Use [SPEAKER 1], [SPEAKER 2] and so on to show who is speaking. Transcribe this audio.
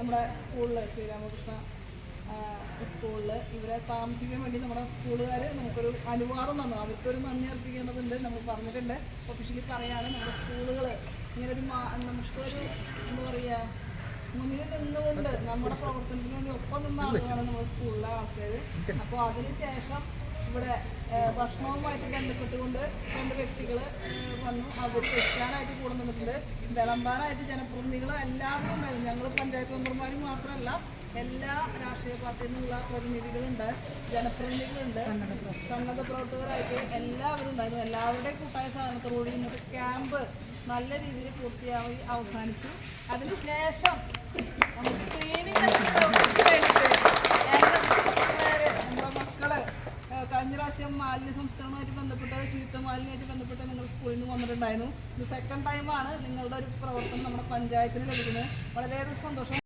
[SPEAKER 1] നമ്മുടെ സ്കൂളിൽ ശ്രീരാമകൃഷ്ണ സ്കൂളിൽ ഇവരെ താമസിക്കാൻ വേണ്ടി നമ്മുടെ സ്കൂളുകാർ നമുക്കൊരു അനുവാദം തന്നു. അവർക്കൊരു നന്ദി അർപ്പിക്കേണ്ടതുണ്ട്. നമ്മൾ പറഞ്ഞിട്ടുണ്ട്, ഒഫീഷ്യലി പറയാണ്. നമ്മുടെ സ്കൂളുകൾ ഇങ്ങനൊരു നമുക്കൊരു എന്താ പറയുക, മുന്നിൽ നിന്നുകൊണ്ട് നമ്മുടെ പ്രവർത്തനത്തിന് വേണ്ടി ഒപ്പം നിന്ന ആളുകളാണ് നമ്മുടെ സ്കൂളിലെ ആൾക്കാർ. അപ്പോൾ അതിനുശേഷം ഇവിടെ ഭക്ഷണവുമായിട്ട് ബന്ധപ്പെട്ടുകൊണ്ട് 2 വ്യക്തികൾ വന്നു. അവർ വെക്കാനായിട്ട് കൂടെ നിന്നിട്ടുണ്ട്. വിളമ്പാനായിട്ട് ജനപ്രതിനിധികൾ എല്ലാവരും ഉണ്ടായിരുന്നു. ഞങ്ങൾ പഞ്ചായത്ത് മെമ്പർമാർ മാത്രമല്ല, എല്ലാ രാഷ്ട്രീയ പാർട്ടിയിൽ നിന്നുള്ള പ്രതിനിധികളുണ്ട്, ജനപ്രതിനിധികളുണ്ട്, സന്നദ്ധ പ്രവർത്തകരായിട്ട് എല്ലാവരും ഉണ്ടായിരുന്നു. എല്ലാവരുടെയും കൂട്ടായ സഹകരണത്തോടുകൂടി ഇന്നത്തെ ക്യാമ്പ് നല്ല രീതിയിൽ പൂർത്തിയായി അവസാനിച്ചു. അതിനുശേഷം നമുക്ക് ക്ലീനിങ് നമ്മുടെ മക്കള് കഴിഞ്ഞ പ്രാവശ്യം മാലിന്യ സംസ്കരണവുമായിട്ട് ബന്ധപ്പെട്ട്, ശുചിത്വ മാലിന്യമായിട്ട് ബന്ധപ്പെട്ട് നിങ്ങൾ സ്കൂളിൽ നിന്ന് വന്നിട്ടുണ്ടായിരുന്നു. ഇത് സെക്കൻഡ് ടൈമാണ് നിങ്ങളുടെ ഒരു പ്രവർത്തനം നമ്മുടെ പഞ്ചായത്തിന് ലഭിക്കുന്നത്. വളരെയേറെ സന്തോഷം.